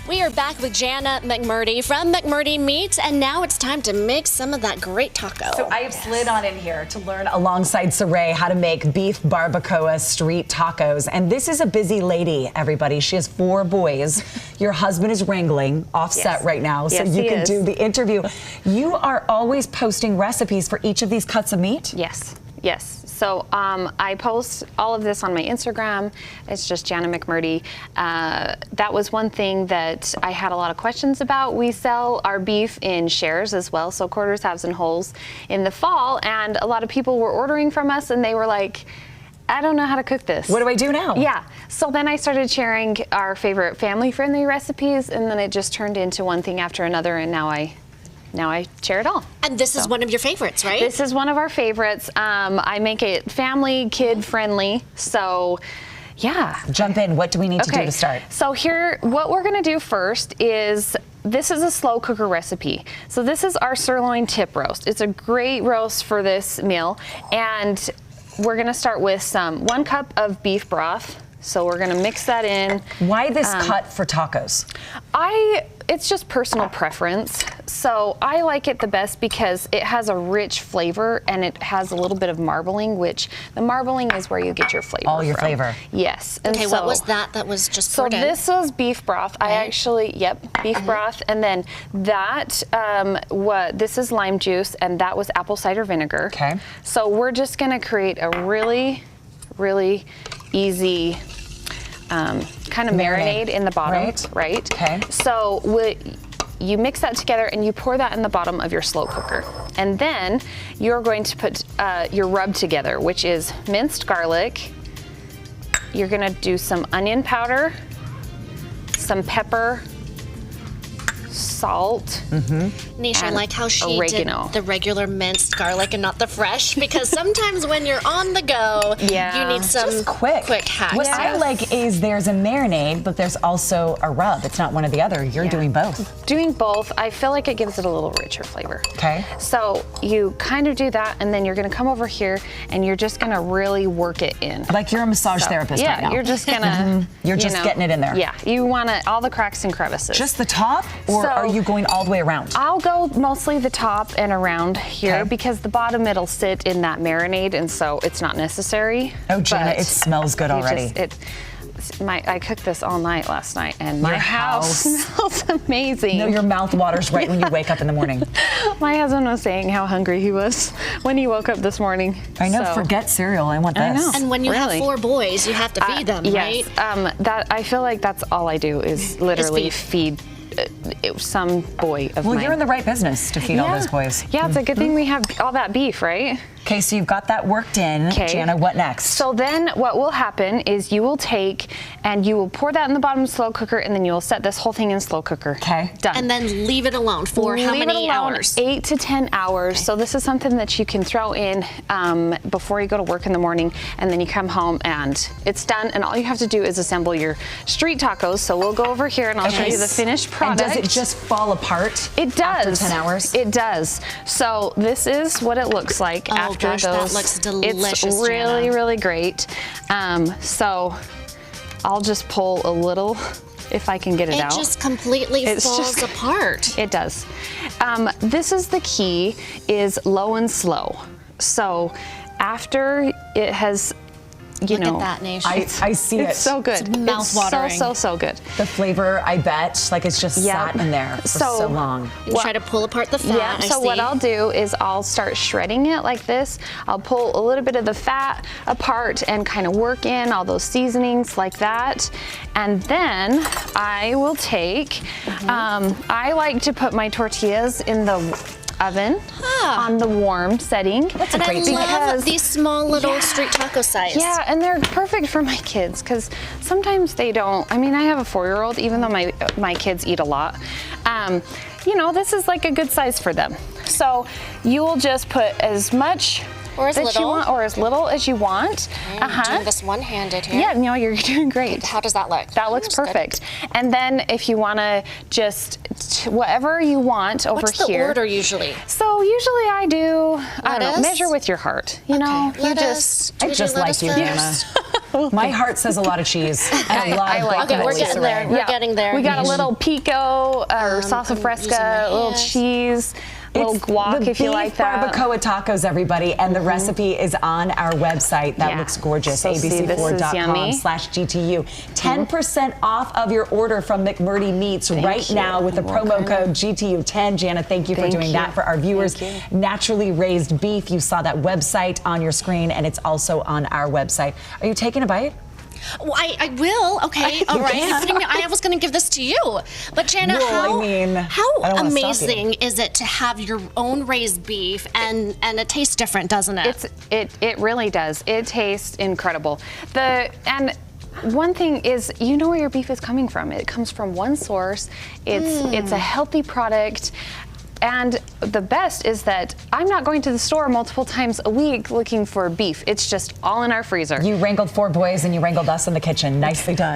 We are back with Jana McMurdy from McMurdy Meats, and now it's time to make some of that great taco. So I have slid on in here to learn alongside Saray how to make beef barbacoa street tacos. And this is a busy lady, everybody. She has 4 boys. Your husband is wrangling offset right now, so you can do the interview. You are always posting recipes for each of these cuts of meat? Yes. So I post all of this on my Instagram. It's just Jana McMurdy. That was one thing that I had a lot of questions about. We sell our beef in shares as well, so quarters, halves, and wholes in the fall. And a lot of people were ordering from us, and they were like, I don't know how to cook this. What do I do now? Yeah. So then I started sharing our favorite family-friendly recipes, and then it just turned into one thing after another, and now I share it all. And this is one of your favorites, right? This is one of our favorites. I make it family, kid-friendly, so yeah. Jump in. What do we need to do to start? So here, what we're gonna do first is, this is a slow cooker recipe. So this is our sirloin tip roast. It's a great roast for this meal, and we're gonna start with 1 cup of beef broth. So we're gonna mix that in. Why this cut for tacos? It's just personal preference. So I like it the best because it has a rich flavor and it has a little bit of marbling, which the marbling is where you get your flavor All your from. Flavor. Yes. And okay, what was that? That was just so this was beef broth. Right. I actually, beef broth. And then that, this is lime juice, and that was apple cider vinegar. Okay. So we're just gonna create a really, really easy kind of marinade in the bottom, right? Okay. So you mix that together and you pour that in the bottom of your slow cooker. And then you're going to put your rub together, which is minced garlic. You're gonna do some onion powder, some pepper, salt. Nisha, I like how she oregano. did the regular minced garlic and not the fresh, because sometimes when you're on the go, you need some just quick hacks. What I like is there's a marinade, but there's also a rub. It's not one or the other. You're doing both. Doing both, I feel like it gives it a little richer flavor. Okay. So you kind of do that, and then you're gonna come over here and you're just gonna really work it in. Like you're a massage therapist right now. You're just gonna, you're just getting it in there. Yeah, you want all the cracks and crevices. Just the top, or are you going all the way around? I'll go mostly the top and around here because the bottom, it'll sit in that marinade, and so it's not necessary. Oh, Jana, it smells good already. I cooked this all night last night, and my house smells amazing. No, your mouth waters right when you wake up in the morning. My husband was saying how hungry he was when he woke up this morning. I know, forget cereal, I want this. I know. And when you have 4 boys, you have to feed them, right? Yes, I feel like that's all I do is literally feed some boy of mine. Well, you're in the right business to feed all those boys. Yeah, it's a good thing we have all that beef, right? Okay, so you've got that worked in. Jana, what next? So then what will happen is you will take and you will pour that in the bottom of the slow cooker, and then you will set this whole thing in slow cooker. Okay. Done. And then leave it alone for how many hours? 8 to 10 hours. Okay. So this is something that you can throw in before you go to work in the morning, and then you come home and it's done, and all you have to do is assemble your street tacos. So we'll go over here and I'll show you the finished product. And does it just fall apart? It does. After 10 hours? It does. So this is what it looks like after gosh, those. That looks delicious, It's really, Jana. really great. So I'll just pull a little, if I can get it out. It just completely falls apart. It does. This is the key, is low and slow. So after it has, Look at that, Nation. I see it. It's so good. It's mouth-watering. So good. The flavor, I bet, like it's just sat in there for so long. You try to pull apart the fat. Yeah, so what I'll do is I'll start shredding it like this. I'll pull a little bit of the fat apart and kind of work in all those seasonings like that. And then I will take, I like to put my tortillas in the oven on the warm setting. That's a great tip. I love these small little street taco size. Yeah, and they're perfect for my kids because sometimes they don't. I mean, I have a 4-year-old, even though my kids eat a lot. You know, this is like a good size for them. So you will just put as much or as little. You want, or as little as you want. I'm doing this one-handed here. Yeah, no, you're doing great. How does that look? That looks perfect. Good. And then if you want to just whatever you want over here. What's the order usually? So usually I do, I don't know, measure with your heart. You know, I just like you, Jana. My heart says a lot of cheese. And a lot of like Okay, we're getting there. We're getting there. We got a little pico or salsa fresca, a little cheese. Little guac if you like that. Barbacoa tacos, everybody, and the recipe is on our website. That looks gorgeous. So abc4.com/GTU. 10% off of your order from McMurdy Meats right now with the promo code GTU10. Jana, thank you for doing that for our viewers. Naturally raised beef. You saw that website on your screen, and it's also on our website. Are you taking a bite? Well, I will. Okay, all right. I was going to give this to you, but Jana, how amazing is it to have your own raised beef, and it tastes different, doesn't it? It really does. It tastes incredible. And one thing is, you know where your beef is coming from. It comes from one source. It's a healthy product. And the best is that I'm not going to the store multiple times a week looking for beef. It's just all in our freezer. You wrangled 4 boys and you wrangled us in the kitchen. Nicely done.